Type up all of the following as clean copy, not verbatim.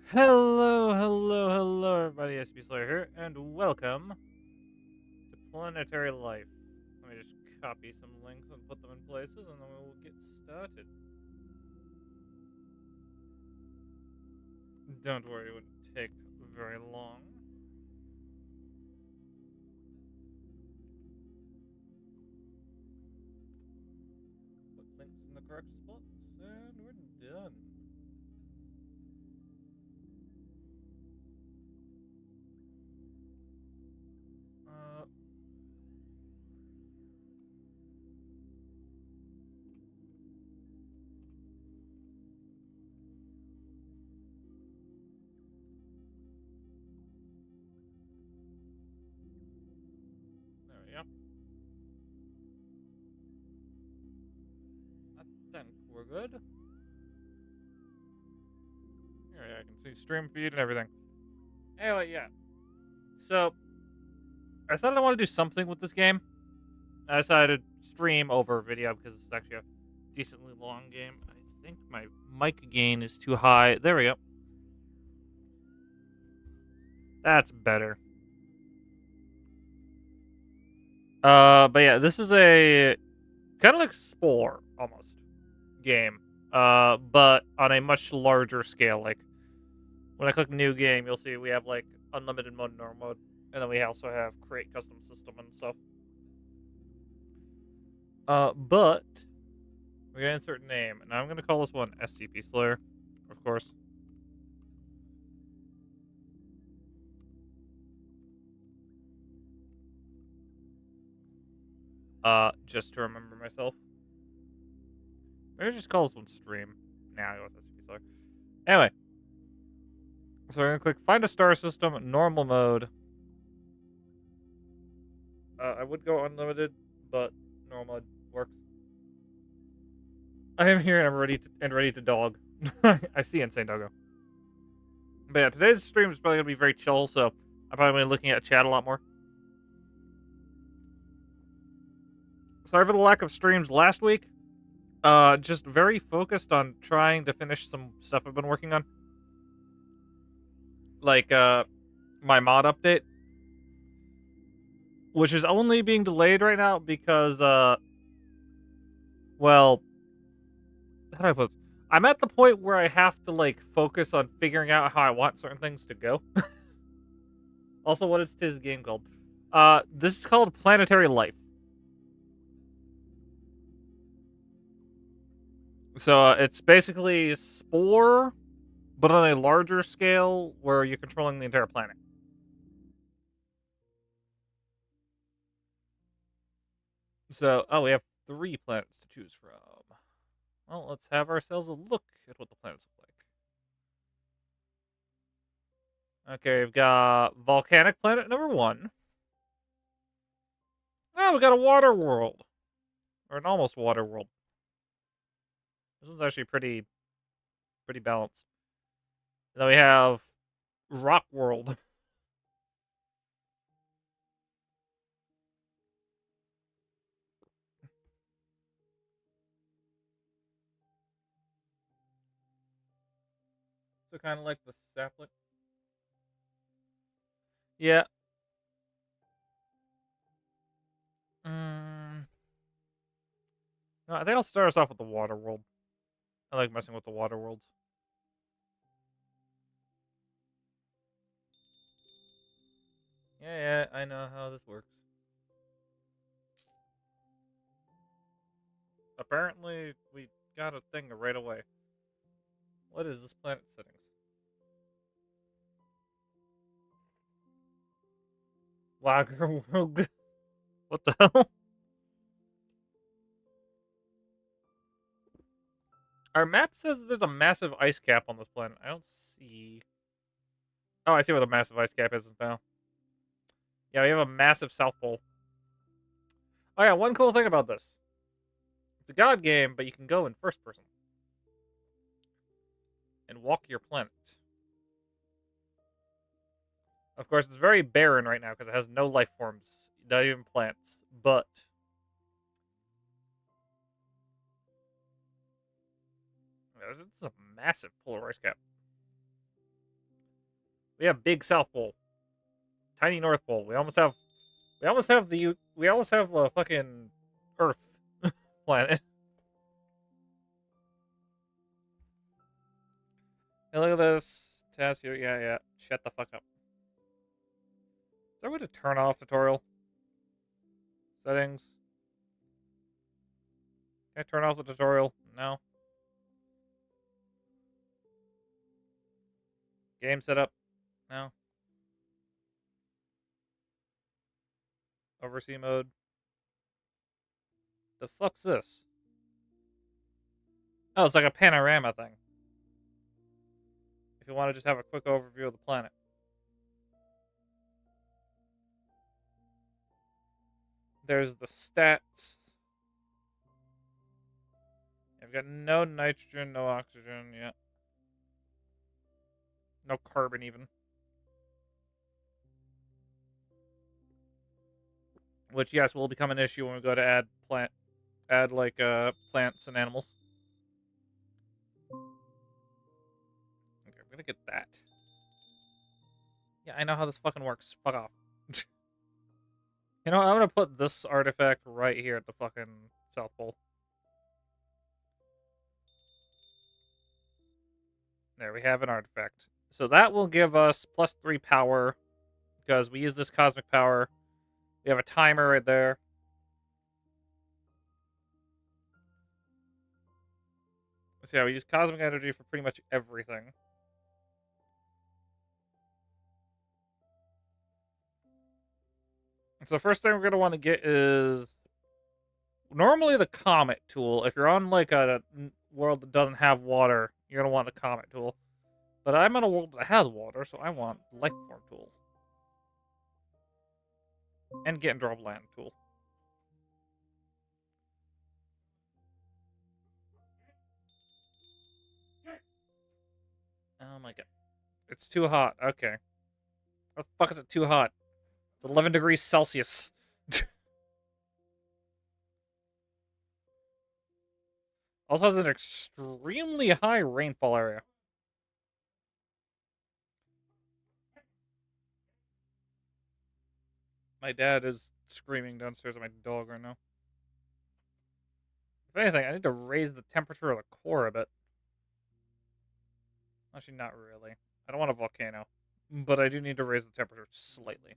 Hello, everybody. SB Slayer here, and welcome to Planetary Life. Let me just copy some links and put them in places, and then we'll get started. Don't worry, it wouldn't take very long. Put links in the correct spots, and we're done. Uh, there we go. I think we're good. Here, I can see stream feed and everything. Anyway, yeah. So, I decided I want to do something with this game. I decided to stream over video because it's actually a decently long game. I think my mic gain is too high. There we go. That's better. But yeah, this is a kind of like Spore almost game. But on a much larger scale. Like when I click new game, you'll see we have like unlimited mode, and normal mode, and then we also have create custom system and stuff. But we're gonna insert name, and I'm gonna call this one SCP Slayer, of course. Just to remember myself. Maybe just call this one stream. Nah, it was SCP Slayer. Anyway, so we're gonna click find a star system, normal mode. I would go unlimited, but normal mode works. I am here and I'm ready to dog. I see Insane Doggo. But yeah, today's stream is probably gonna be very chill, so I'm probably gonna be looking at chat a lot more. Sorry for the lack of streams last week. Just very focused on trying to finish some stuff I've been working on. Like my mod update, which is only being delayed right now because well, how do I put this? I'm at the point where I have to like focus on figuring out how I want certain things to go. Also, what is this game called? This is called Planetary Life. So it's basically Spore, but on a larger scale where you're controlling the entire planet. So, oh, we have 3 planets to choose from. Well, let's have ourselves a look at what the planets look like. Okay, we've got volcanic planet number 1. Oh, we got a water world. Or an almost water world. This one's actually pretty balanced. And then we have rock world. So kind of like the sapling. Yeah. Mm, no, I think I'll start us off with the water world. I like messing with the water worlds. Yeah, I know how this works. Apparently, we got a thing right away. What is this planet settings? Lager world. What the hell? Our map says there's a massive ice cap on this planet. I don't see. Oh, I see where the massive ice cap is now. Yeah, we have a massive South Pole. Oh yeah, one cool thing about this. It's a god game, but you can go in first person. And walk your planet. Of course, it's very barren right now because it has no life forms, not even plants. But this is a massive polar ice cap. We have Big South Pole, Tiny North Pole. We almost have a fucking Earth planet. Hey, look at this. Test you. Yeah, yeah. Shut the fuck up. Is there a way to turn off tutorial? Settings. Can I turn off the tutorial? No. Game setup? No. Oversee mode? The fuck's this? Oh, it's like a panorama thing. If you want to just have a quick overview of the planet. There's the stats. I've got no nitrogen, no oxygen, yeah. No carbon even. Which, yes, will become an issue when we go to add plants and animals. Okay, I'm gonna get that. Yeah, I know how this fucking works. Fuck off. You know, I'm gonna put this artifact right here at the fucking South Pole. There, we have an artifact. So that will give us +3 power, because we use this cosmic power. We have a timer right there. So yeah, we use cosmic energy for pretty much everything. So the first thing we're going to want to get is normally the Comet tool. If you're on like a world that doesn't have water, you're going to want the Comet tool. But I'm on a world that has water, so I want the Life Form tool. And Get and Drop Land tool. Oh my god. It's too hot. Okay. What the fuck is it too hot? It's 11 degrees Celsius. Also has an extremely high rainfall area. My dad is screaming downstairs at my dog right now. If anything, I need to raise the temperature of the core a bit. Actually, not really. I don't want a volcano. But I do need to raise the temperature slightly.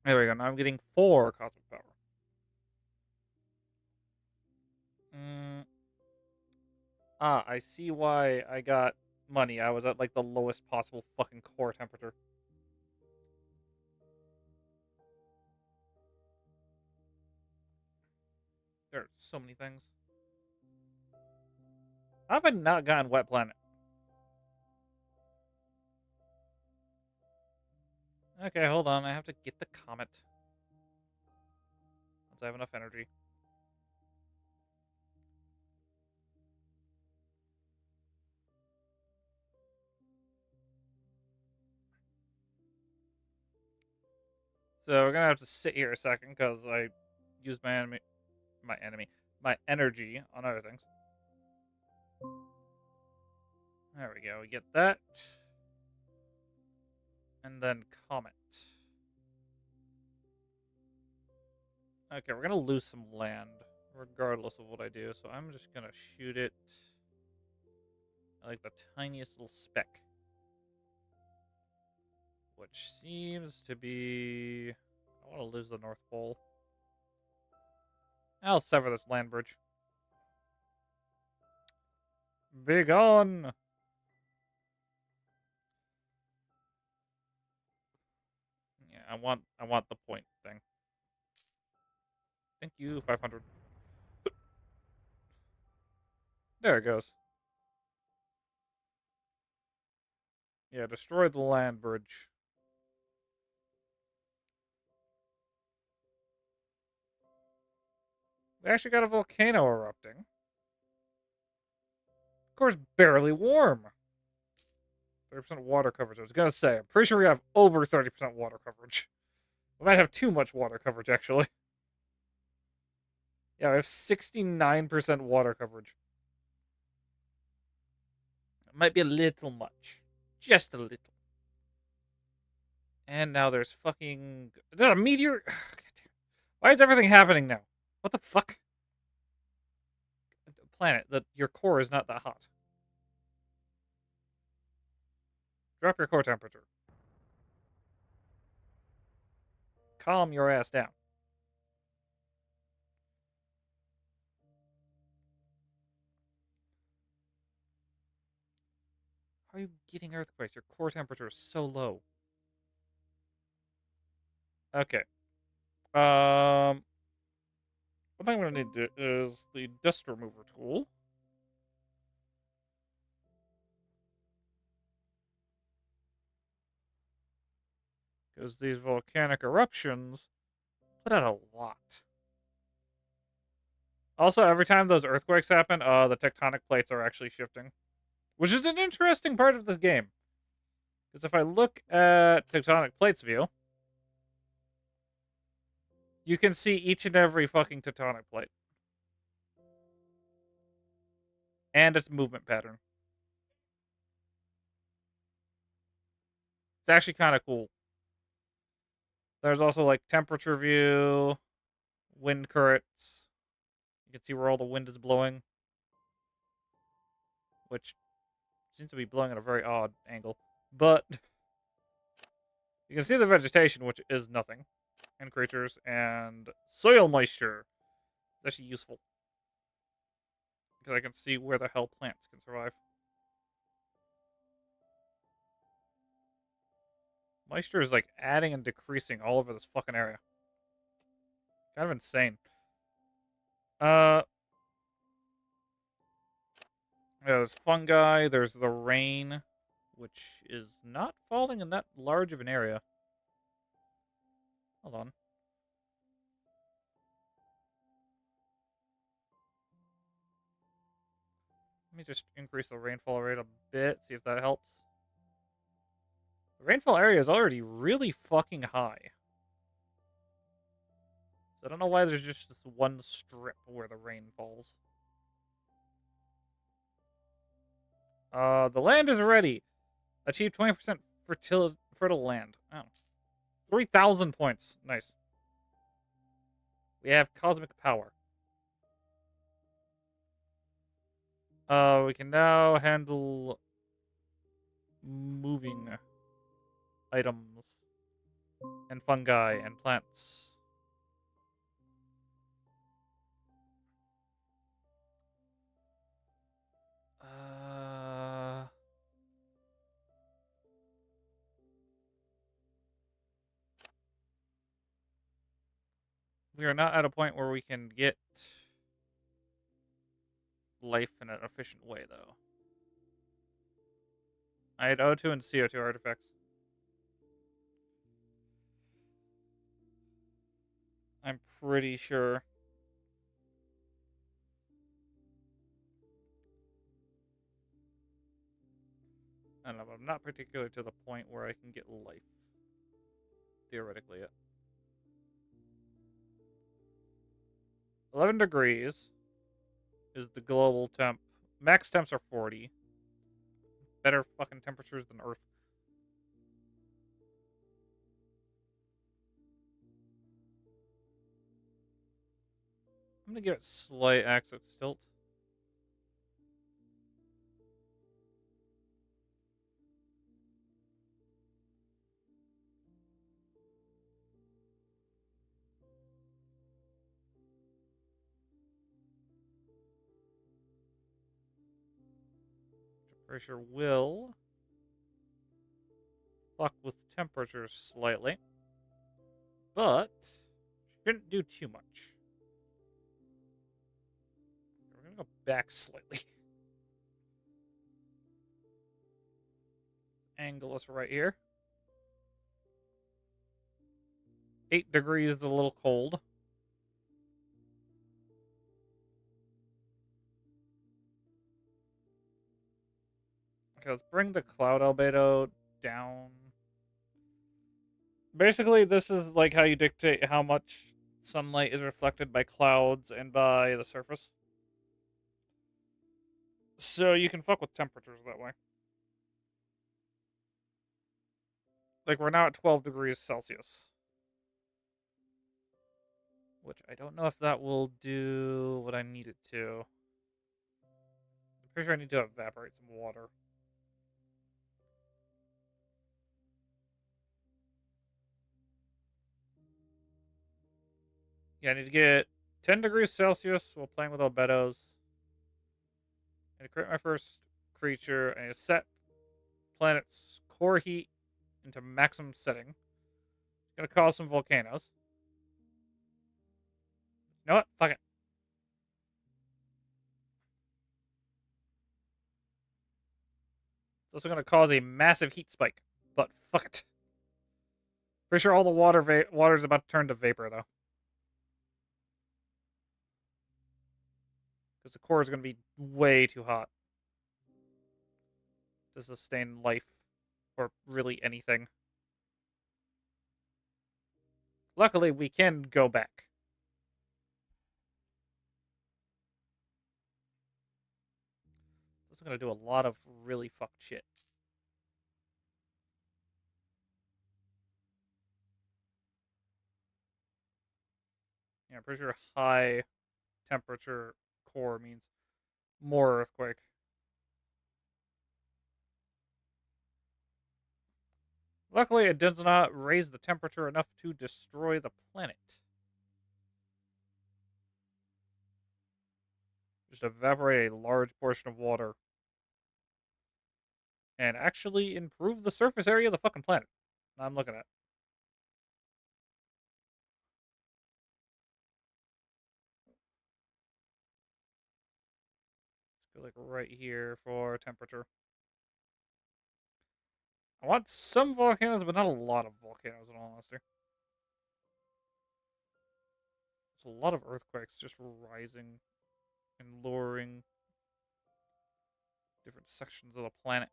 There we go. Now I'm getting 4 cosmic power. I see why I got money. I was at like the lowest possible fucking core temperature. There are so many things. How have I not gotten Wet Planet? Okay, hold on. I have to get the comet. Once I have enough energy. So we're gonna have to sit here a second because I used my energy on other things. There we go. We get that. And then comet. Okay, we're gonna lose some land, regardless of what I do. So I'm just gonna shoot it like the tiniest little speck. Which seems to be... I want to lose the North Pole. I'll sever this land bridge. Be gone! Yeah, I want the point thing. Thank you, 500. There it goes. Yeah, destroy the land bridge. We actually got a volcano erupting. Of course, barely warm. 30% water coverage. I was gonna say, I'm pretty sure we have over 30% water coverage. We might have too much water coverage, actually. Yeah, we have 69% water coverage. It might be a little much. Just a little. And now there's fucking... There's a meteor... Why is everything happening now? What the fuck? Planet, that your core is not that hot. Drop your core temperature. Calm your ass down. How are you getting earthquakes? Your core temperature is so low. Okay. One thing I'm gonna need to do is the dust remover tool. Because these volcanic eruptions put out a lot. Also, every time those earthquakes happen, the tectonic plates are actually shifting. Which is an interesting part of this game. Because if I look at tectonic plates view, you can see each and every fucking tectonic plate. And its movement pattern. It's actually kind of cool. There's also like temperature view, wind currents. You can see where all the wind is blowing. Which seems to be blowing at a very odd angle. But you can see the vegetation, which is nothing. And creatures, and soil moisture. It's actually useful. Because I can see where the hell plants can survive. Moisture is like adding and decreasing all over this fucking area. Kind of insane. Yeah, there's fungi, there's the rain, which is not falling in that large of an area. Hold on. Let me just increase the rainfall rate a bit, see if that helps. The rainfall area is already really fucking high. So I don't know why there's just this one strip where the rain falls. The land is ready. Achieve 20% fertile land. Oh. 3,000 points. Nice. We have cosmic power. We can now handle moving items and fungi and plants. We are not at a point where we can get life in an efficient way, though. I had O2 and CO2 artifacts. I'm pretty sure. I don't know, but I'm not particularly to the point where I can get life. Theoretically, yet. 11 degrees is the global temp. Max temps are 40. Better fucking temperatures than Earth. I'm gonna give it slight axis tilt. Pressure will fuck with temperatures slightly, but shouldn't do too much. We're gonna go back slightly. Angle us right here. 8 degrees is a little cold. Okay, let's bring the cloud albedo down. Basically, this is like how you dictate how much sunlight is reflected by clouds and by the surface. So you can fuck with temperatures that way. Like, we're now at 12 degrees Celsius. Which I don't know if that will do what I need it to. I'm pretty sure I need to evaporate some water. Yeah, I need to get 10 degrees Celsius while playing with albedos. And to create my first creature, I need to set planet's core heat into maximum setting. It's gonna cause some volcanoes. You know what? Fuck it. It's also gonna cause a massive heat spike. But fuck it. Pretty sure all the water is about to turn to vapor though. Because the core is gonna be way too hot to sustain life or really anything. Luckily, we can go back. This is going to do a lot of really fucked shit. Yeah, I'm pretty sure high temperature core means more earthquake. Luckily, it does not raise the temperature enough to destroy the planet. Just evaporate a large portion of water and actually improve the surface area of the fucking planet. I'm looking at. Let's go like right here for temperature. I want some volcanoes, but not a lot of volcanoes in all honesty. There's a lot of earthquakes just rising and lowering different sections of the planet.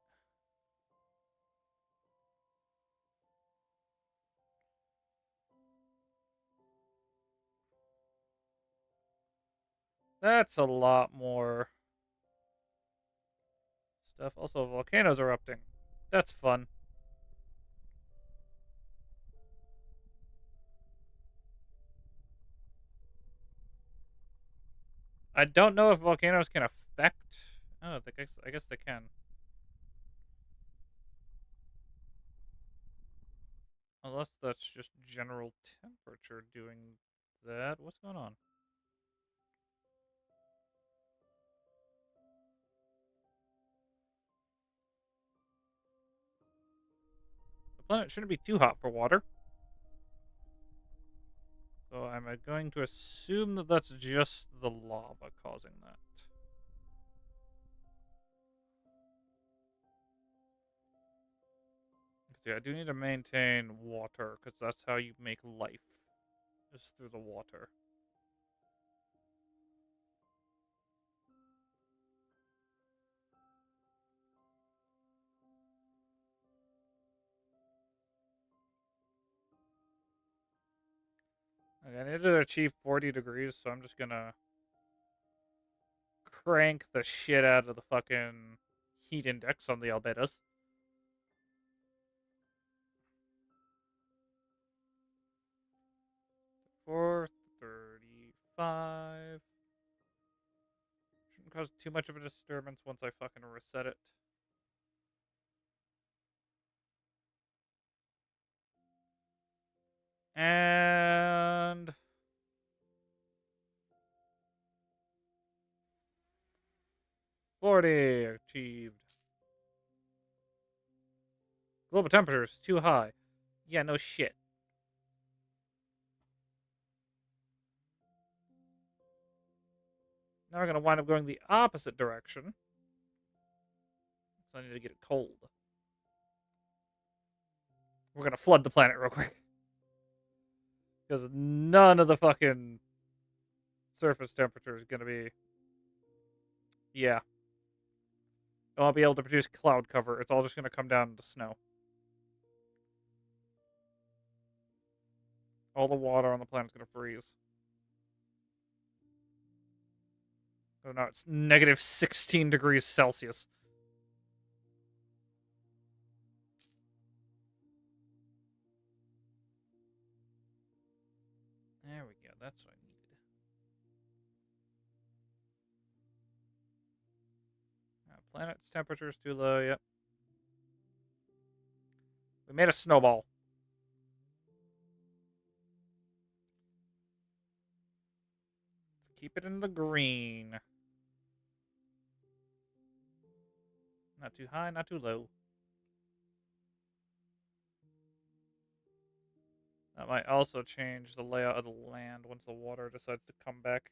That's a lot more stuff. Also, volcanoes erupting. That's fun. I don't know if volcanoes can affect. Oh, I guess they can. Unless that's just general temperature doing that. What's going on? The planet shouldn't be too hot for water. So I'm going to assume that that's just the lava causing that. Yeah, I do need to maintain water because that's how you make life, is through the water. Okay, I need to achieve 40 degrees, so I'm just gonna crank the shit out of the fucking heat index on the albedos. 435. Shouldn't cause too much of a disturbance once I fucking reset it. And 40 achieved. Global temperature is too high. Yeah, no shit. Now we're gonna wind up going the opposite direction. So I need to get it cold. We're gonna flood the planet real quick. Because none of the fucking surface temperature is gonna be. Yeah. I won't be able to produce cloud cover. It's all just gonna come down to snow. All the water on the planet's gonna freeze. Oh no, it's negative 16 degrees Celsius. There we go. That's what I needed. Planet's temperature is too low. Yep. We made a snowball. Let's keep it in the green. Not too high, not too low. That might also change the layout of the land once the water decides to come back.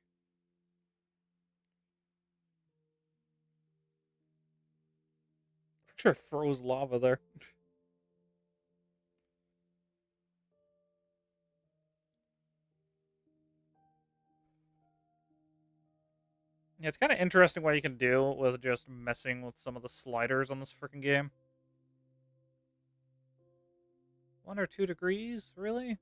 I'm sure I froze lava there. Yeah, it's kind of interesting what you can do with just messing with some of the sliders on this freaking game. 1 or 2 degrees? Really?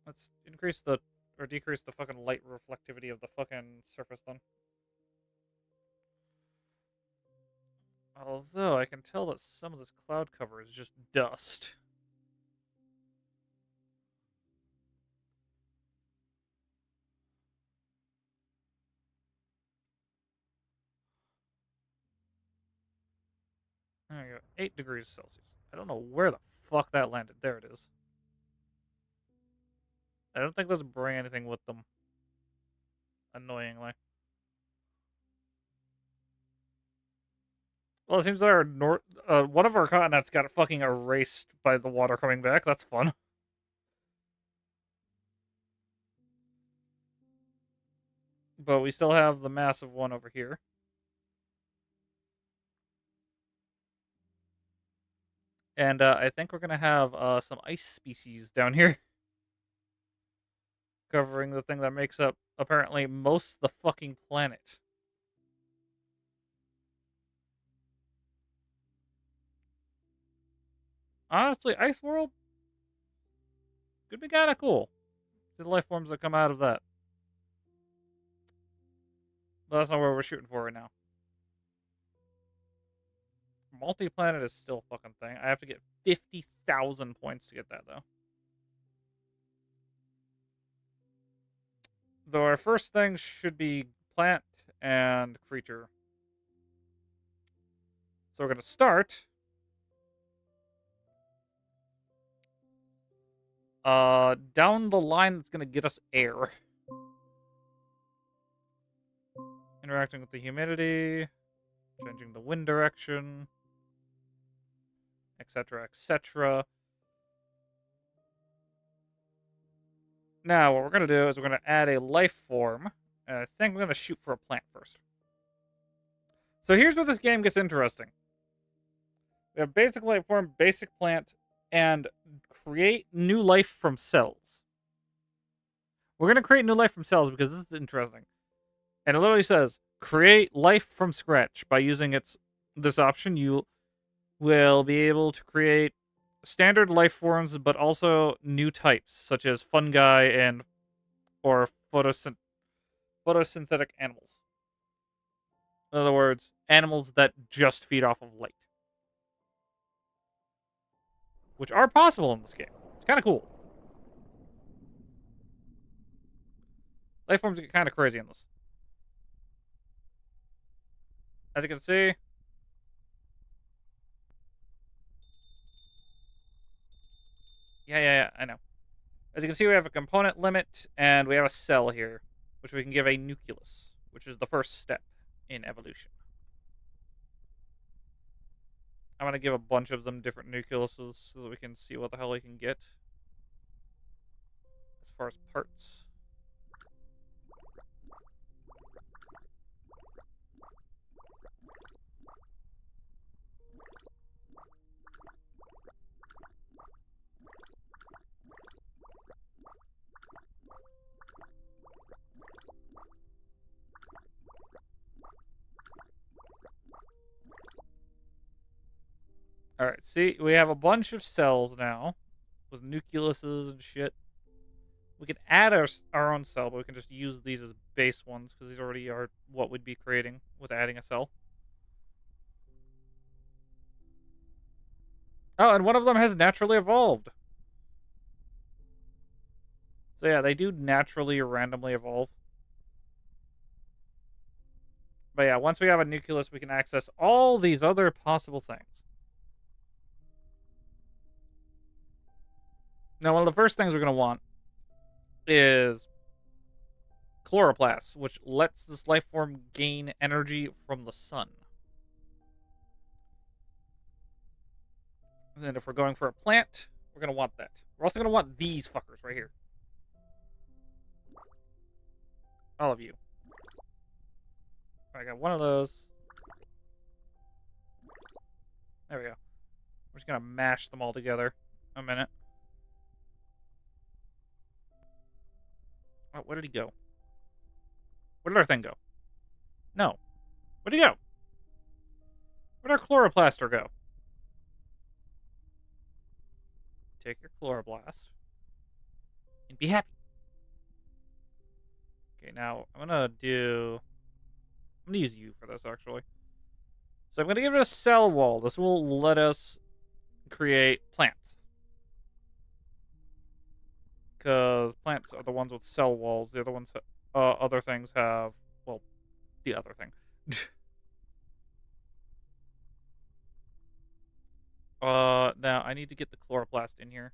Let's increase the, or decrease the fucking light reflectivity of the fucking surface then. Although, I can tell that some of this cloud cover is just dust. There we go. 8 degrees Celsius. I don't know where the fuck that landed. There it is. I don't think those bring anything with them. Annoyingly. Well, it seems that our one of our continents got fucking erased by the water coming back. That's fun. But we still have the massive one over here. And I think we're going to have some ice species down here. Covering the thing that makes up, apparently, most of the fucking planet. Honestly, Ice World could be kind of cool. See the life forms that come out of that. But that's not where we're shooting for right now. Multi-planet is still a fucking thing. I have to get 50,000 points to get that, though. Though our first thing should be plant and creature. So we're going to start down the line that's going to get us air. Interacting with the humidity, changing the wind direction, etc., etc. Now, what we're going to do is we're going to add a life form. And I think we're going to shoot for a plant first. So here's where this game gets interesting. We have basic life form, basic plant, and create new life from cells. We're going to create new life from cells because this is interesting. And it literally says, create life from scratch. By using this option, you will be able to create standard life forms, but also new types, such as fungi and or photosynthetic animals. In other words, animals that just feed off of light. Which are possible in this game. It's kind of cool. Life forms get kind of crazy in this. As you can see, yeah, I know. As you can see, we have a component limit, and we have a cell here, which we can give a nucleus, which is the first step in evolution. I'm going to give a bunch of them different nucleuses so that we can see what the hell we can get. As far as parts. Alright, see, we have a bunch of cells now with nucleuses and shit. We can add our own cell, but we can just use these as base ones because these already are what we'd be creating with adding a cell. Oh, and one of them has naturally evolved. So yeah, they do naturally or randomly evolve. But yeah, once we have a nucleus, we can access all these other possible things. Now, one of the first things we're going to want is chloroplasts, which lets this life form gain energy from the sun. And then if we're going for a plant, we're going to want that. We're also going to want these fuckers right here. All of you. I got one of those. There we go. We're just going to mash them all together. A minute. Oh, where did he go? Where did our thing go? No. Where'd he go? Where'd our chloroplaster go? Take your chloroplast. And be happy. Okay, now I'm gonna use you for this, actually. So I'm gonna give it a cell wall. This will let us create plants. Because plants are the ones with cell walls. The other ones, other things have, well, the other thing. Now I need to get the chloroplast in here.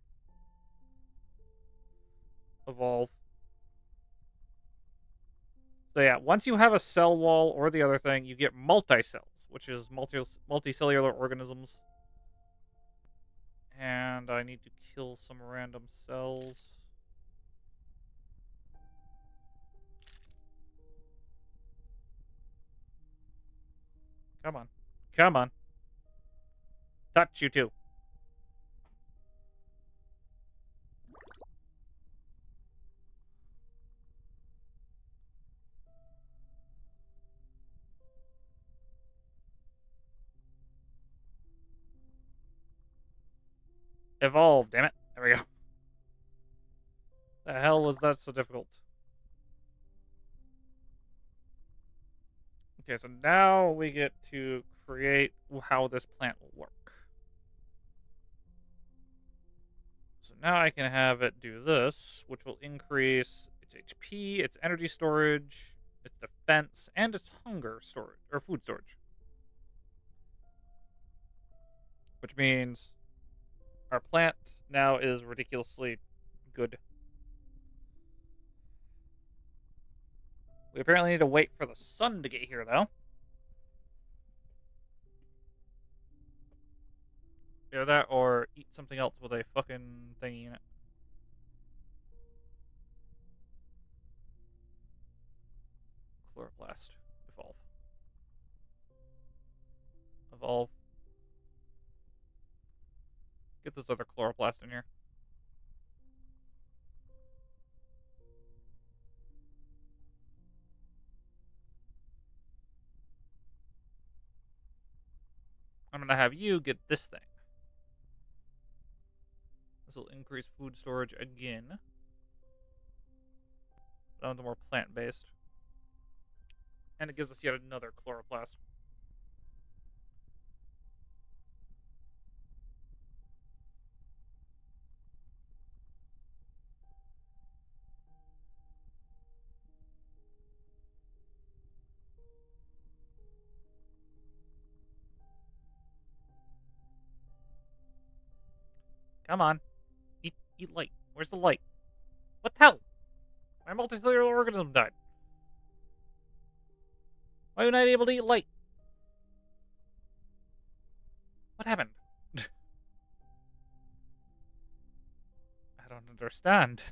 Evolve. So yeah, once you have a cell wall or the other thing, you get multi-cells, which is multicellular organisms. And I need to kill some random cells. Come on. Come on. Touch, you two. Evolve, damn it. There we go. The hell was that so difficult? Okay, so now we get to create how this plant will work. So now I can have it do this, which will increase its HP, its energy storage, its defense, and its hunger storage, or food storage. Which means our plant now is ridiculously good. We apparently need to wait for the sun to get here, though. Either that or eat something else with a fucking thingy in it. Chloroplast. Evolve. Evolve. Get this other chloroplast in here. I'm gonna have you get this thing. This will increase food storage again. That one's more plant-based. And it gives us yet another chloroplast. Come on. Eat light. Where's the light? What the hell? My multicellular organism died. Why am I not able to eat light? What happened? I don't understand.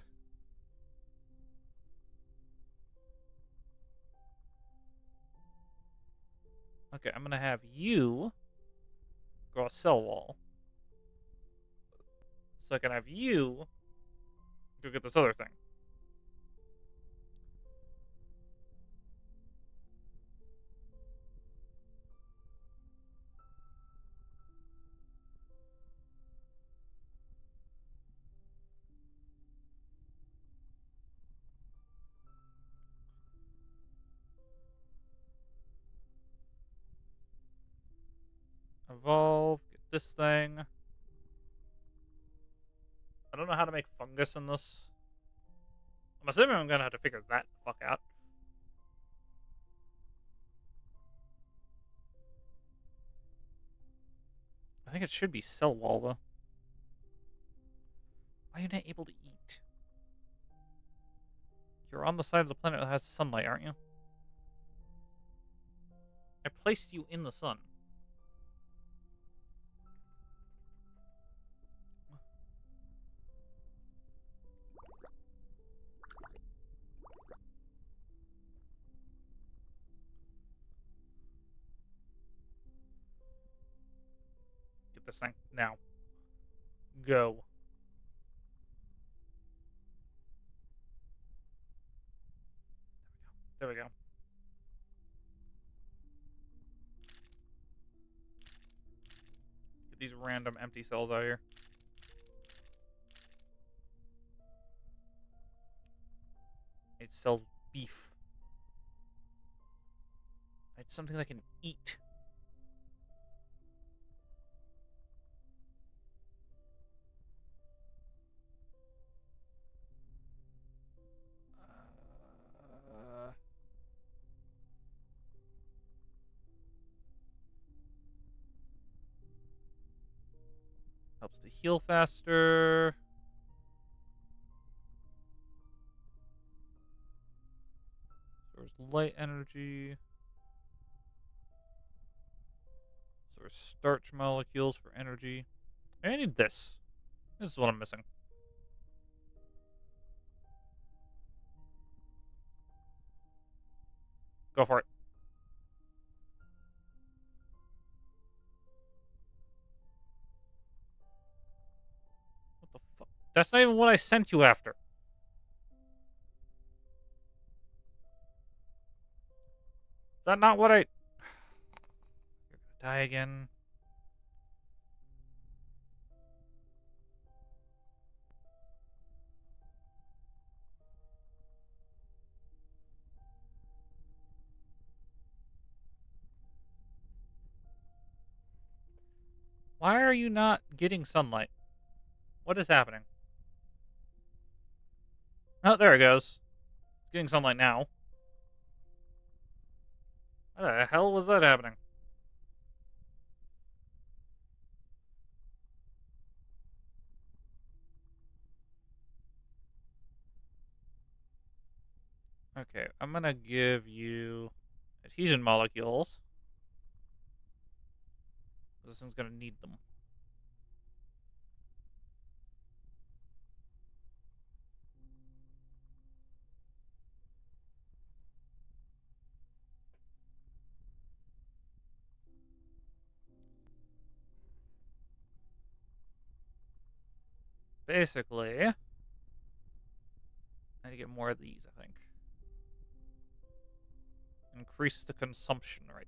Okay, I'm gonna have you grow a cell wall. So I can have you go get this other thing. Evolve. Get this thing. I don't know how to make fungus in this. I'm assuming I'm gonna have to figure that the fuck out. I think it should be cell wall, though. Why are you not able to eat? You're on the side of the planet that has sunlight, aren't you? I placed you in the sun. Get this thing. Now. Go. There we go. Get these random empty cells out of here. It sells beef. It's something I can eat. Helps to heal faster. Stores light energy. Stores starch molecules for energy. I need this. This is what I'm missing. Go for it. What the fuck? That's not even what I sent you after. Is that not what I... You're gonna die again. Why are you not getting sunlight? What is happening? Oh, there it goes. It's getting sunlight now. How the hell was that happening? Okay, I'm gonna give you adhesion molecules. This thing's gonna need them. Basically, I need to get more of these, I think. Increase the consumption rate.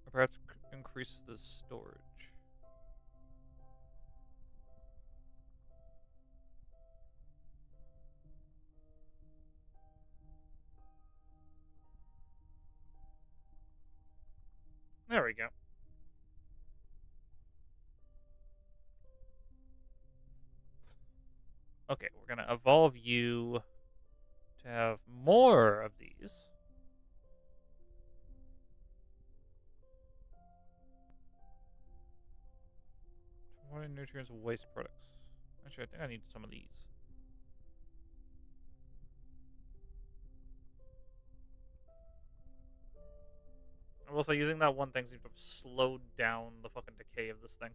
Or perhaps increase the storage. There we go. Okay, we're gonna evolve you to have more of these. What are nutrients waste products? Actually, I think I need some of these. I will say, using that one thing seems to have slowed down the fucking decay of this thing.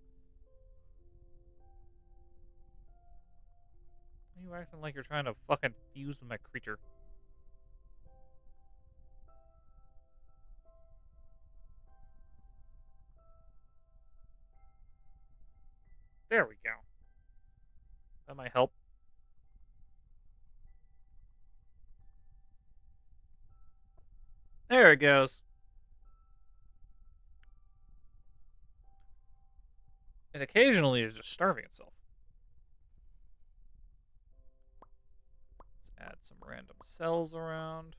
Why are you acting like you're trying to fucking fuse with my creature? There we go. That might help. There it goes. It occasionally is just starving itself. Add some random cells around.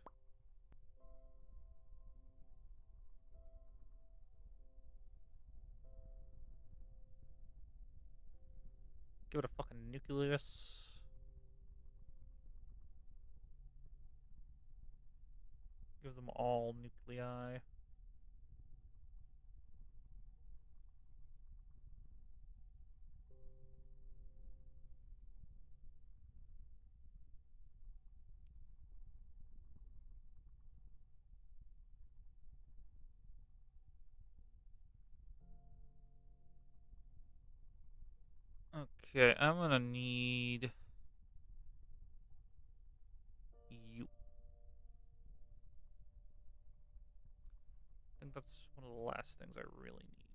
Give it a fucking nucleus. Give them all nuclei. Okay, I'm gonna need you. I think that's one of the last things I really need.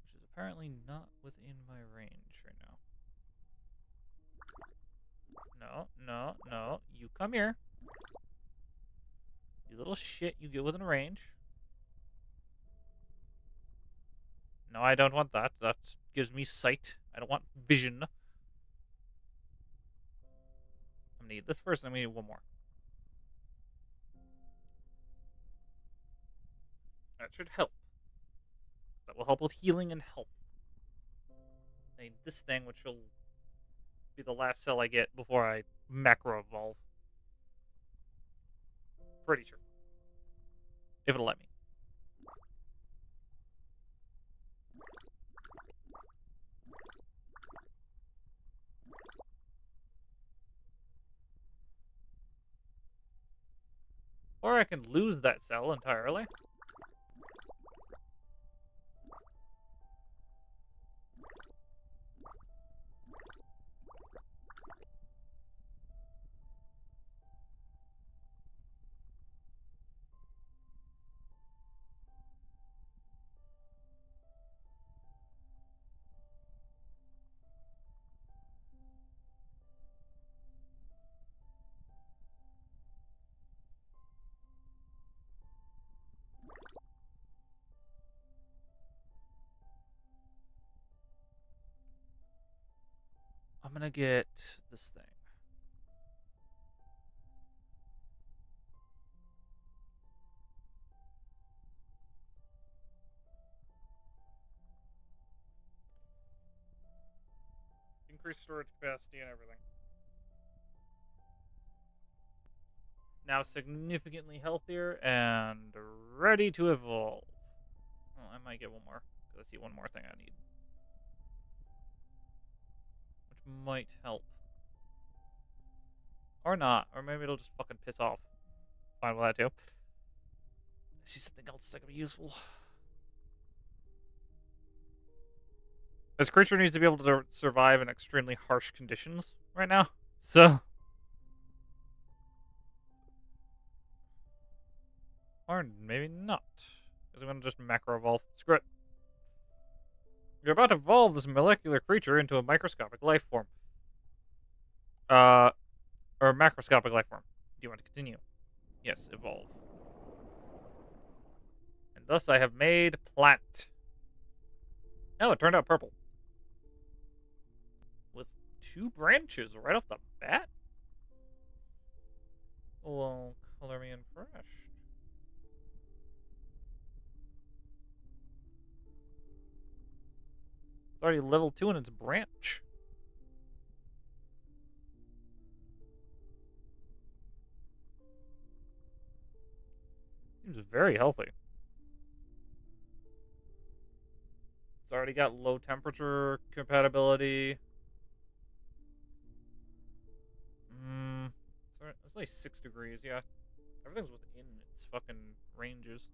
Which is apparently not within my range right now. No. You come here. You little shit, you get within range. No, I don't want that. That gives me sight. I don't want vision. I'm gonna need this first, and I'm gonna need one more. That should help. That will help with healing and health. I need this thing, which will be the last cell I get before I macro evolve. Pretty sure. If it'll let me. Or I can lose that cell entirely. I'm gonna get this thing. Increase storage capacity and everything. Now significantly healthier and ready to evolve. Oh, I might get one more, because I see one more thing I need. Which might help. Or not. Or maybe it'll just fucking piss off. Fine with that too. I see something else that could be useful. This creature needs to be able to survive in extremely harsh conditions right now. So... Or maybe not. Because I'm going to just macro evolve. Screw it. You're about to evolve this molecular creature into a microscopic life form. Or macroscopic life form. Do you want to continue? Yes, evolve. And thus I have made plant. Oh, it turned out purple. With 2 branches right off the bat? Well, color me impressed. It's already level 2 in its branch. Seems very healthy. It's already got low temperature compatibility. It's like 6 degrees, yeah. Everything's within its fucking ranges.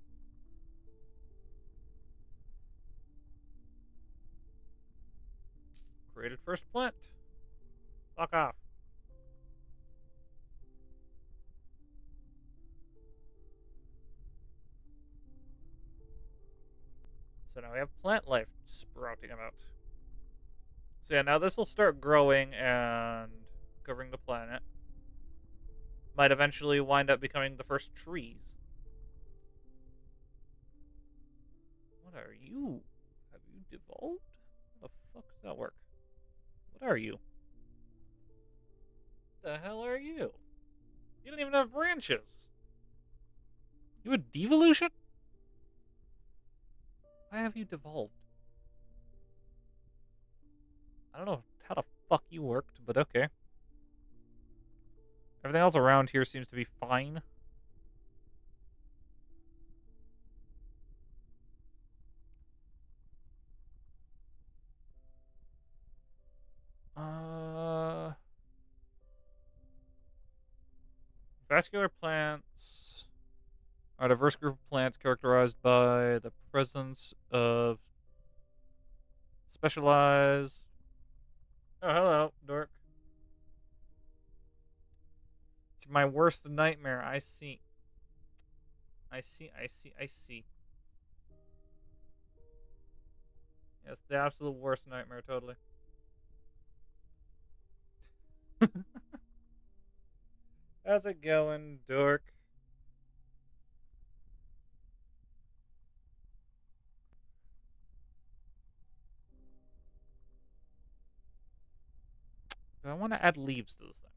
Created first plant. Fuck off. So now we have plant life sprouting about. So yeah, now this will start growing and covering the planet. Might eventually wind up becoming the first trees. What are you? Have you devolved? How the fuck does that work? What are you? the hell are you? You don't even have branches. You a devolution? Why have you devolved? I don't know how the fuck you worked, but okay. Everything else around here seems to be fine. Vascular plants are a diverse group of plants characterized by the presence of specialized... Oh, hello, dork. It's my worst nightmare. I see. I see. Yes, the absolute worst nightmare, totally. How's it going, dork? Do I want to add leaves to this thing?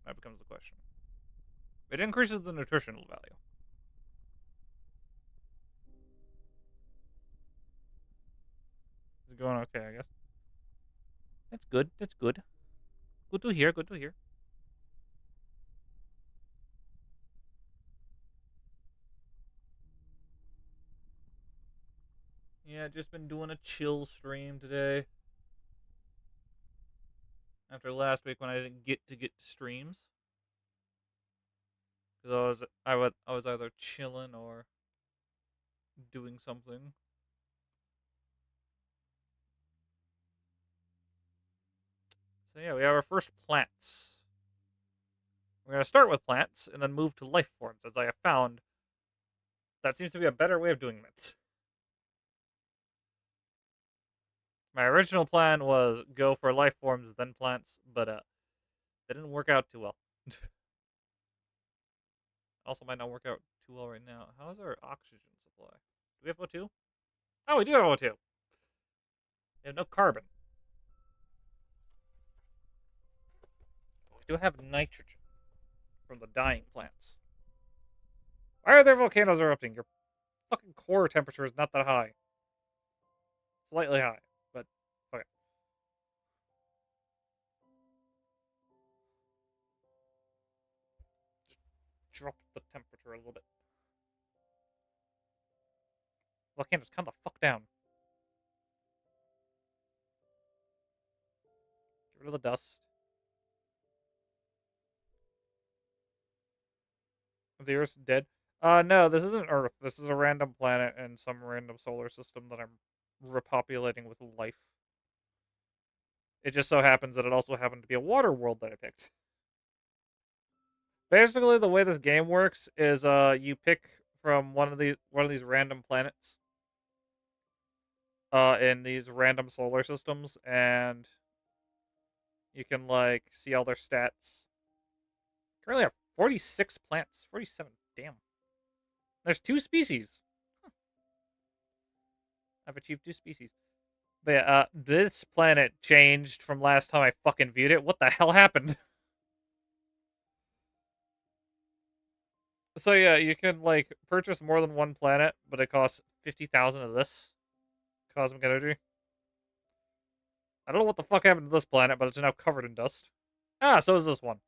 That becomes the question. It increases the nutritional value. Is it going okay, I guess? That's good. That's good. Good to hear. Good to hear. Yeah, just been doing a chill stream today. After last week when I didn't get to streams. Because I was either chilling or doing something. So yeah, we have our first plants. We're going to start with plants and then move to life forms, as I have found that seems to be a better way of doing this. My original plan was go for life forms, then plants, but that didn't work out too well. Also might not work out too well right now. How is our oxygen supply? Do we have O2? Oh, we do have O2. We have no carbon. We do have nitrogen from the dying plants. Why are there volcanoes erupting? Your fucking core temperature is not that high. Slightly high, but okay. Just drop the temperature a little bit. Volcanoes, calm the fuck down. Get rid of the dust. The Earth's dead. No, this isn't Earth. This is a random planet in some random solar system that I'm repopulating with life. It just so happens that it also happened to be a water world that I picked. Basically, the way this game works is you pick from one of these random planets in these random solar systems, and you can like see all their stats. Currently, I have 46 plants. 47. Damn. There's 2 species. Huh. I've achieved 2 species. But yeah, this planet changed from last time I fucking viewed it. What the hell happened? So yeah, you can like purchase more than one planet, but it costs 50,000 of this cosmic energy. I don't know what the fuck happened to this planet, but it's now covered in dust. Ah, so is this one.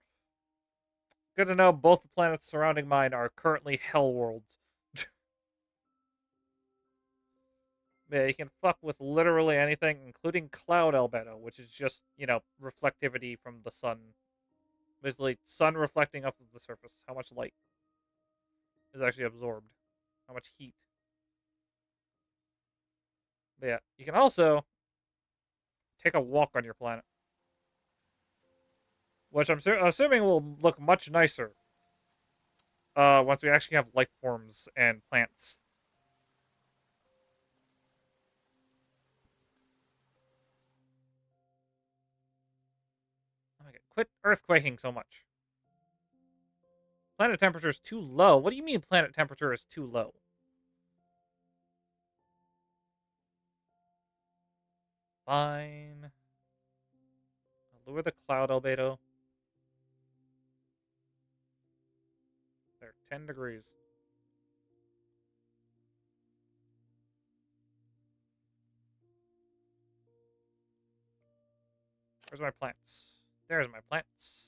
Good to know both the planets surrounding mine are currently hell worlds. Yeah, you can fuck with literally anything, including cloud albedo, which is just, reflectivity from the sun. Basically, sun reflecting off of the surface. How much light is actually absorbed. How much heat. But yeah, you can also take a walk on your planet. Which I'm assuming will look much nicer once we actually have life forms and plants. Okay, quit earthquaking so much. Planet temperature is too low. What do you mean planet temperature is too low? Fine. I'll lower the cloud albedo. 10 degrees. Where's my plants? There's my plants.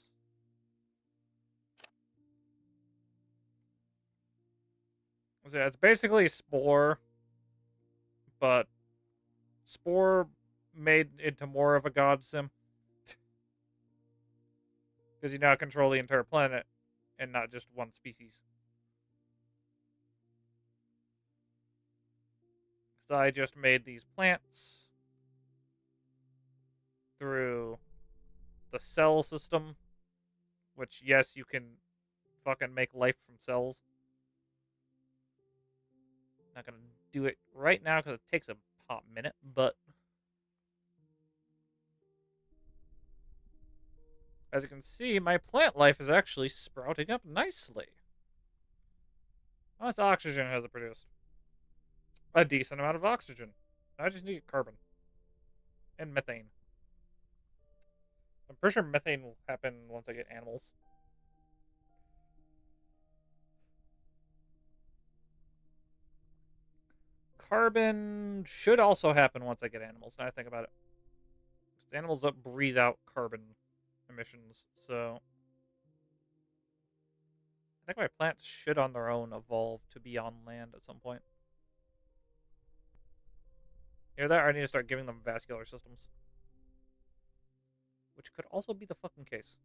So yeah, it's basically Spore, but Spore made into more of a god sim. Because you now control the entire planet and not just one species. So I just made these plants through the cell system, which, yes, you can fucking make life from cells. Not gonna do it right now because it takes a hot minute, but as you can see, my plant life is actually sprouting up nicely. How much oxygen has it produced? A decent amount of oxygen. I just need carbon. And methane. I'm pretty sure methane will happen once I get animals. Carbon should also happen once I get animals, now I think about it. Because animals don't breathe out carbon emissions, so I think my plants should on their own evolve to be on land at some point. Either that or I need to start giving them vascular systems. Which could also be the fucking case.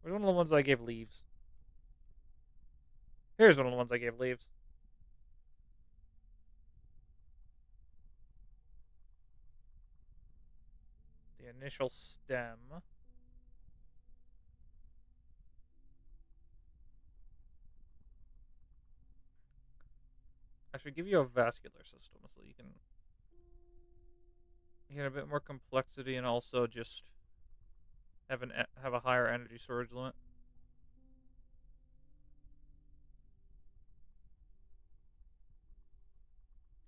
Where's one of the ones I gave leaves? Here's one of the ones I gave leaves. The initial stem. I should give you a vascular system so you can get a bit more complexity and also just have a higher energy storage limit.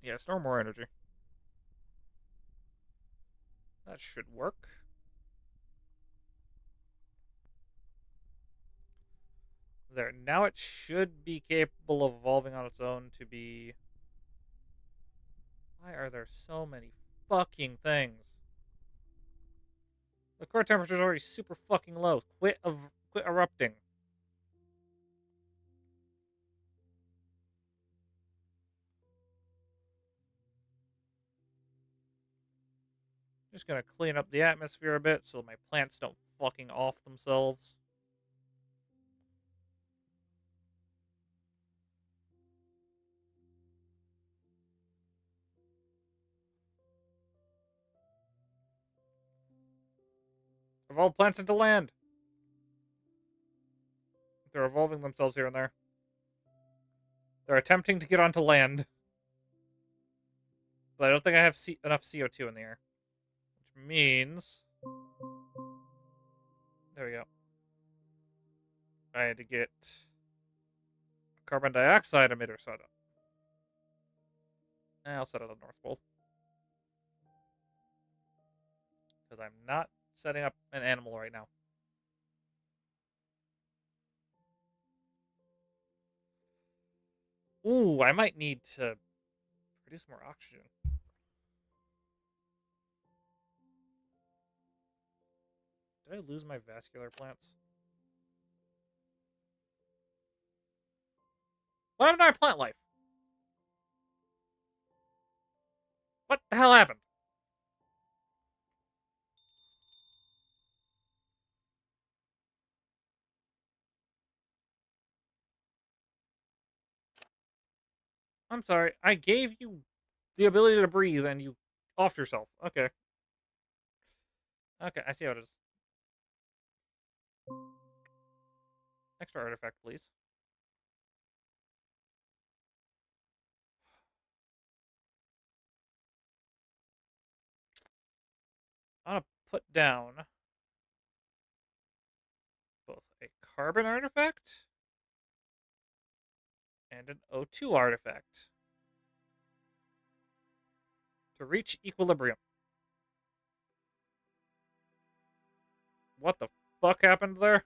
Yeah, store more energy. That should work. There. Now it should be capable of evolving on its own to be... Why are there so many fucking things? The core temperature is already super fucking low. Quit erupting. Just gonna clean up the atmosphere a bit so my plants don't fucking off themselves. Evolve plants into land. They're evolving themselves here and there. They're attempting to get onto land. But I don't think I have enough CO2 in the air. Which means... There we go. I had to get a carbon dioxide emitter set up. I'll set it on North Pole. Because I'm not setting up an animal right now. Ooh, I might need to produce more oxygen. Did I lose my vascular plants? What happened to my plant life? What the hell happened? I'm sorry. I gave you the ability to breathe and you offed yourself. Okay. Okay, I see how it is. Extra artifact, please. I'm gonna put down both a carbon artifact and an O2 artifact to reach equilibrium. What the fuck happened there?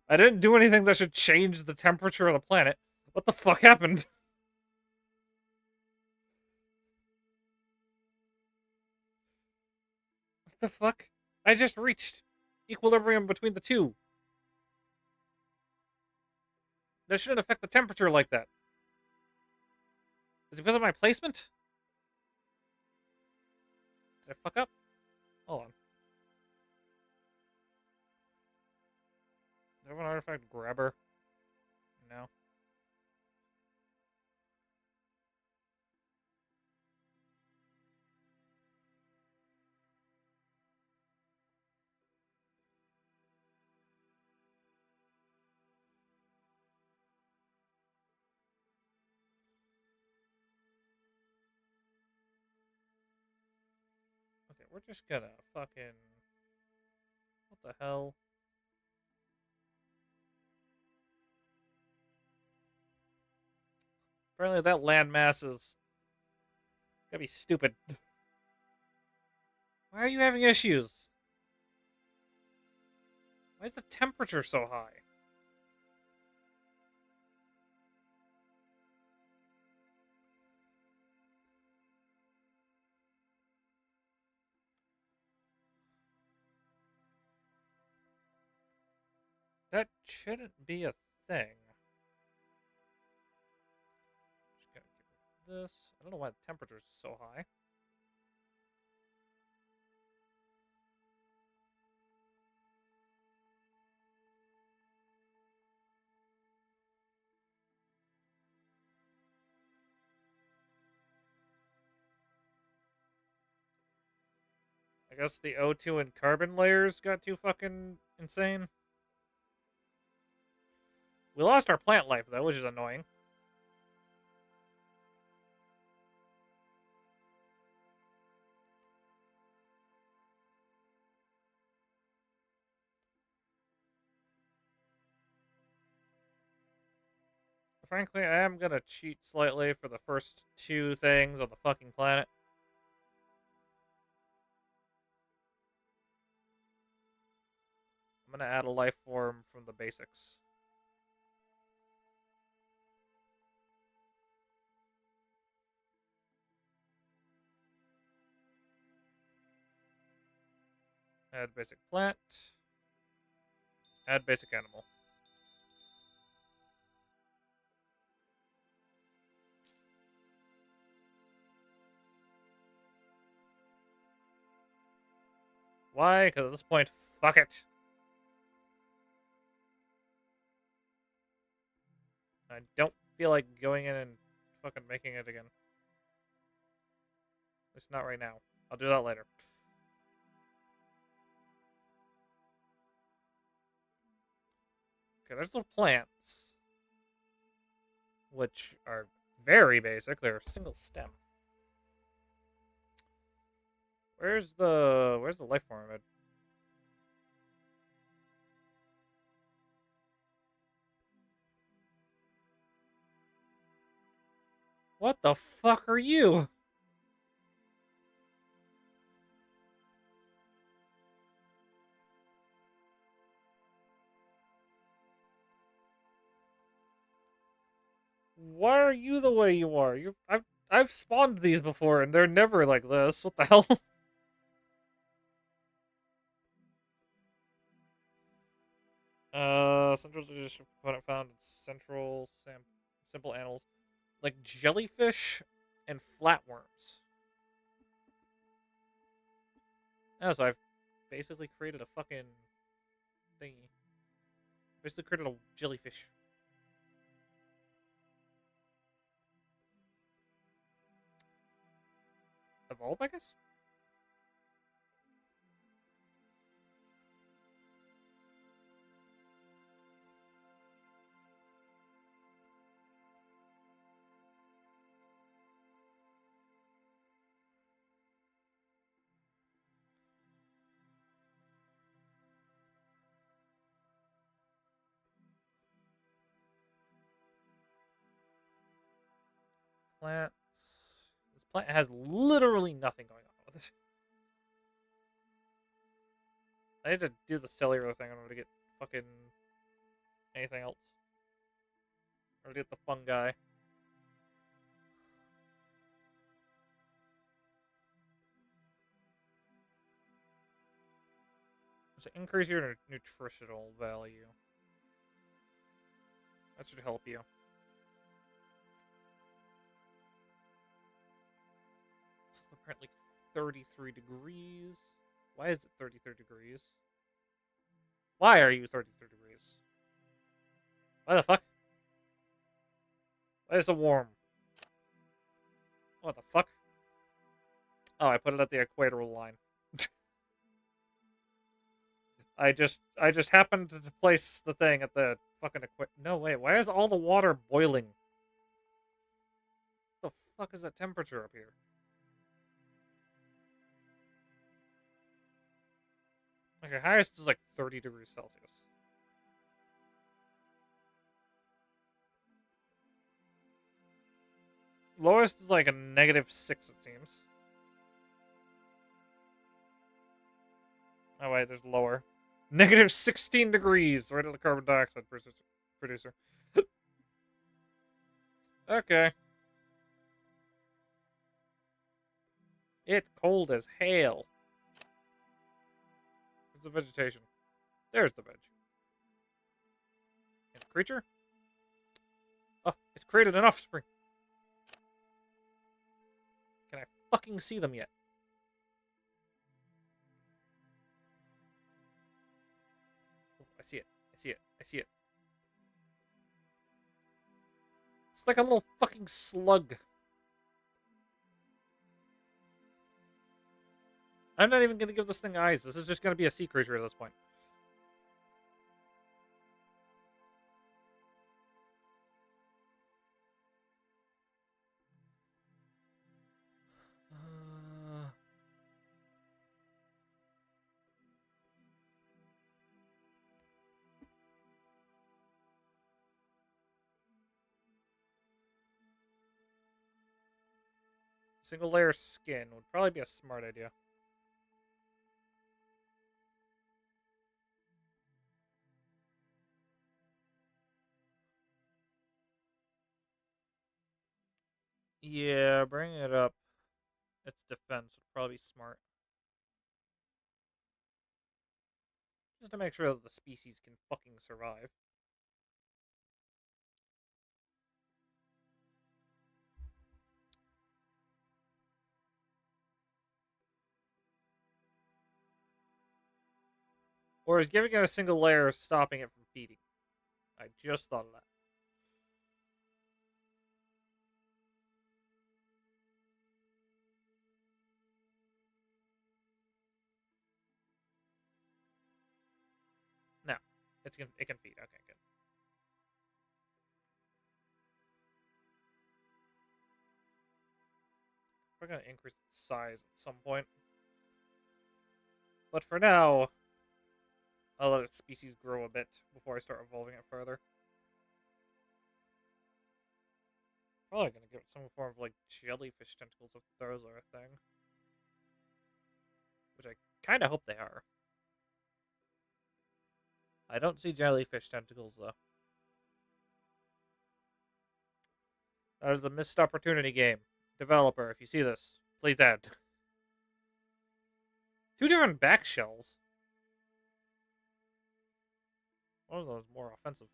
I didn't do anything that should change the temperature of the planet. What the fuck happened? What the fuck? I just reached equilibrium between the two. That shouldn't affect the temperature like that. Is it because of my placement? Did I fuck up? Hold on. Do I have an artifact grabber? No. Okay, we're just gonna fucking... What the hell? Apparently that landmass is... Gotta be stupid. Why are you having issues? Why is the temperature so high? That shouldn't be a thing. Just gotta get rid of this. I don't know why the temperature's so high. I guess the O2 and carbon layers got too fucking insane. We lost our plant life, though, which is annoying. Frankly, I am gonna cheat slightly for the first two things on the fucking planet. I'm gonna add a life form from the basics. Add basic plant. Add basic animal. Why? Because at this point, fuck it. I don't feel like going in and fucking making it again. It's not right now. I'll do that later. Okay, there's little plants. Which are very basic. They're single stem. Where's the life form? What the fuck are you? Why are you the way you are? I've spawned these before and they're never like this. What the hell? Central leadership component found in simple animals like jellyfish and flatworms. Oh, so I've basically created a fucking thingy. Basically created a jellyfish. Evolve, I guess? Plants. This plant has literally nothing going on with it. I need to do the cellular thing in order to get fucking anything else. Or to get the fungi. So increase your nutritional value. That should help you. It's apparently 33 degrees. Why is it 33 degrees? Why are you 33 degrees? Why the fuck? Why is it warm? What the fuck? Oh, I put it at the equatorial line. I just happened to place the thing at the fucking No, wait. Why is all the water boiling? What the fuck is that temperature up here? Okay, highest is like 30 degrees Celsius. Lowest is like a -6, it seems. Oh, wait, there's lower. -16 degrees, right at the carbon dioxide producer. Okay. It's cold as hell. It's the vegetation. There's the veg. And the creature? Oh, it's created an offspring. Can I fucking see them yet? Oh, I see it. I see it. I see it. It's like a little fucking slug. I'm not even going to give this thing eyes. This is just going to be a sea creature at this point. Single layer skin would probably be a smart idea. Yeah, bring it up. Its defense would probably be smart. Just to make sure that the species can fucking survive. Or is giving it a single layer stopping it from feeding? I just thought of that. No. It can feed. Okay, good. We're gonna increase its size at some point. But for now, I'll let its species grow a bit before I start evolving it further. Probably gonna give it some form of like jellyfish tentacles if those are a thing. Which I kinda hope they are. I don't see jellyfish tentacles though. That is a missed opportunity game. Developer, if you see this, please add. 2 different back shells. One of those is more offensive.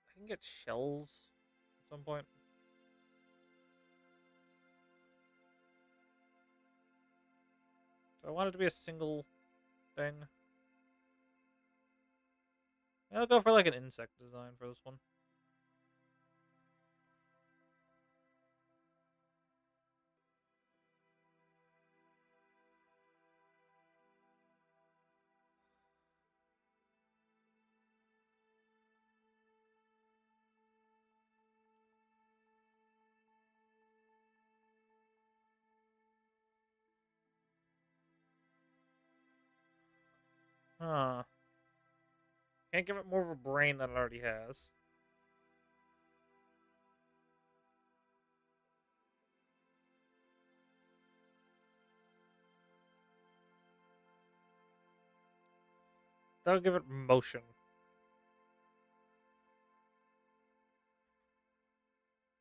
I can get shells at some point. Do I want it to be a single thing? I'll go for like an insect design for this one. Huh. Can't give it more of a brain than it already has. That'll give it motion.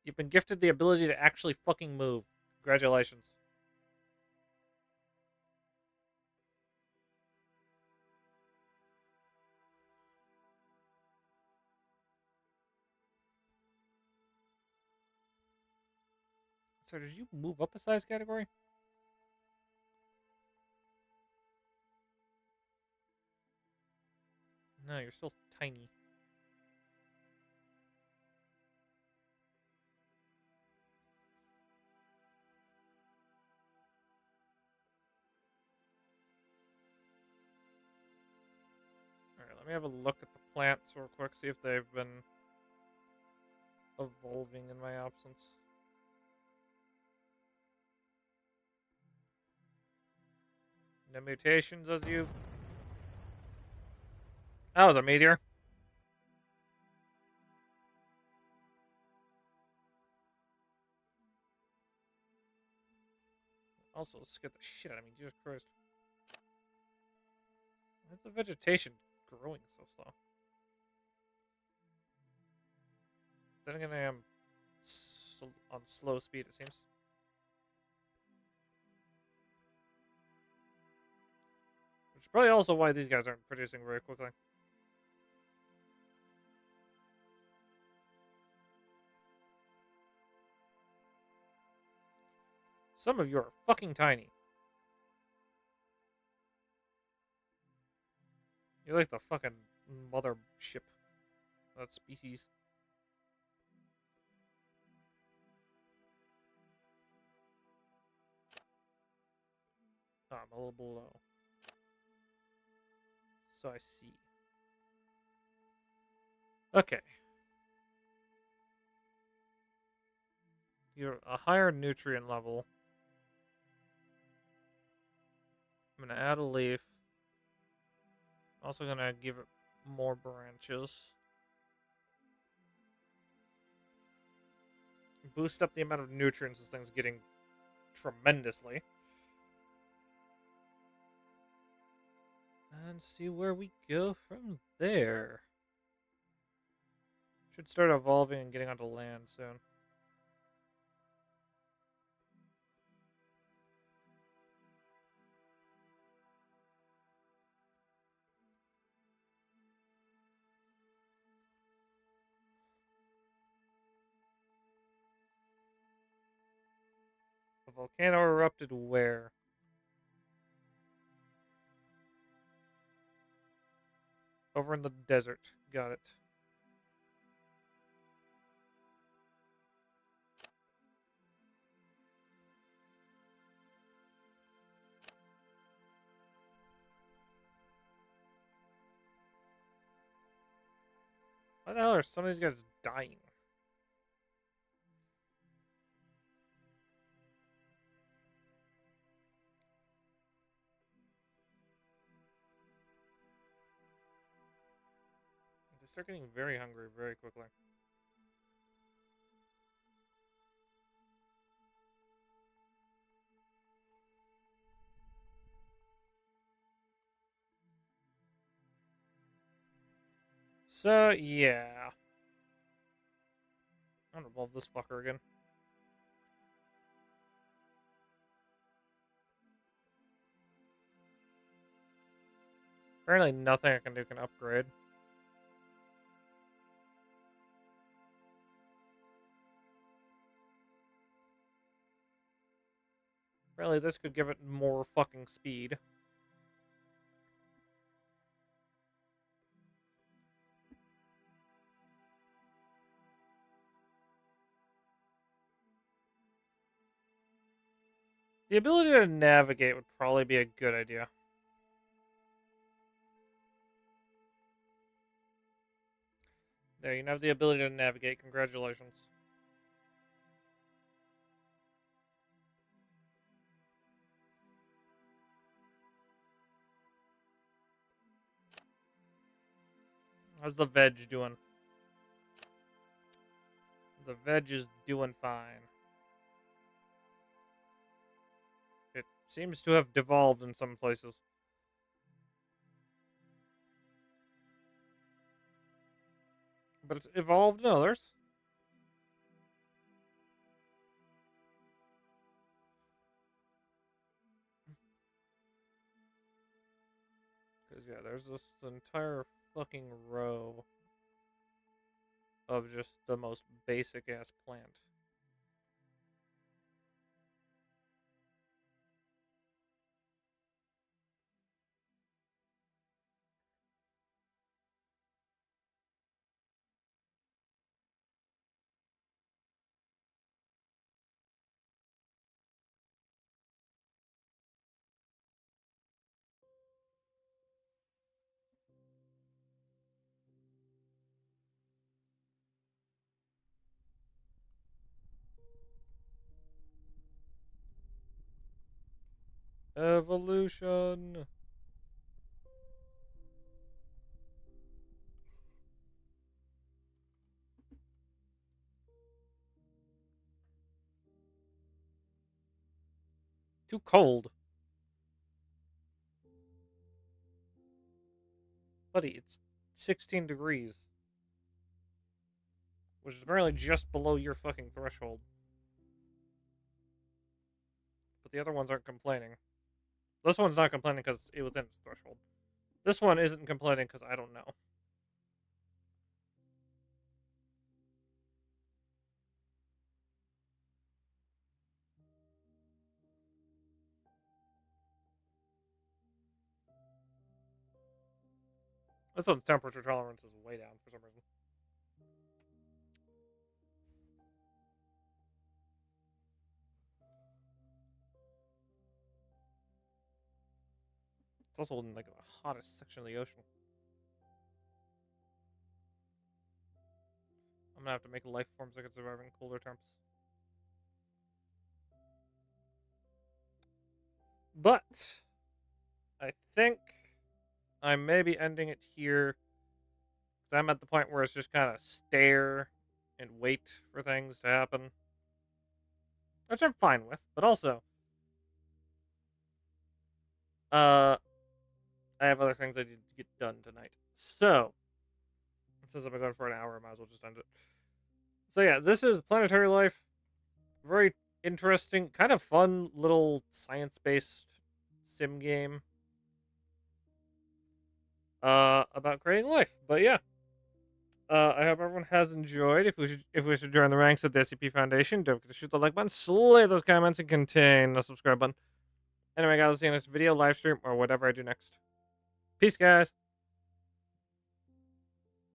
You've been gifted the ability to actually fucking move. Congratulations. So did you move up a size category? No, you're still tiny. Alright, let me have a look at the plants real quick, see if they've been evolving in my absence. No mutations as you've... That was a meteor. Also scared the shit out of me, Jesus Christ. Why is the vegetation growing so slow? Then again, I am on slow speed, it seems. Which is probably also why these guys aren't producing very quickly. Some of you are fucking tiny. You're like the fucking mothership. That species. Oh, I'm a little below. So I see. Okay. You're a higher nutrient level. I'm going to add a leaf. Also going to give it more branches. Boost up the amount of nutrients this thing's getting tremendously. And see where we go from there. Should start evolving and getting onto land soon. The volcano erupted where? Over in the desert. Got it. Why the hell are some of these guys dying? They start getting very hungry very quickly. So, yeah. I'm gonna evolve this fucker again. Apparently nothing I can do can upgrade. Apparently this could give it more fucking speed. The ability to navigate would probably be a good idea. There, you have the ability to navigate. Congratulations. How's the veg doing? The veg is doing fine. It seems to have devolved in some places. but it's evolved in others. Because, yeah, there's this entire fucking row of just the most basic ass plant. Evolution. Too cold. Buddy, it's 16 degrees. Which is apparently just below your fucking threshold. But the other ones aren't complaining. This one's not complaining because it was within its threshold. This one isn't complaining because I don't know. This one's temperature tolerance is way down for some reason. It's also in like the hottest section of the ocean. I'm gonna have to make life forms that can survive in colder temps. But I think I may be ending it here. Because I'm at the point where it's just kind of stare and wait for things to happen. Which I'm fine with. But also, I have other things I need to get done tonight. So, since I've been going for an hour, I might as well just end it. So yeah, this is Planetary Life. Very interesting, kind of fun little science-based sim game. About creating life. But yeah. I hope everyone has enjoyed. If we should join the ranks of the SCP Foundation, don't forget to shoot the like button, slay those comments, and contain the subscribe button. Anyway, guys, I'll see you in the next video, live stream, or whatever I do next. Peace, guys.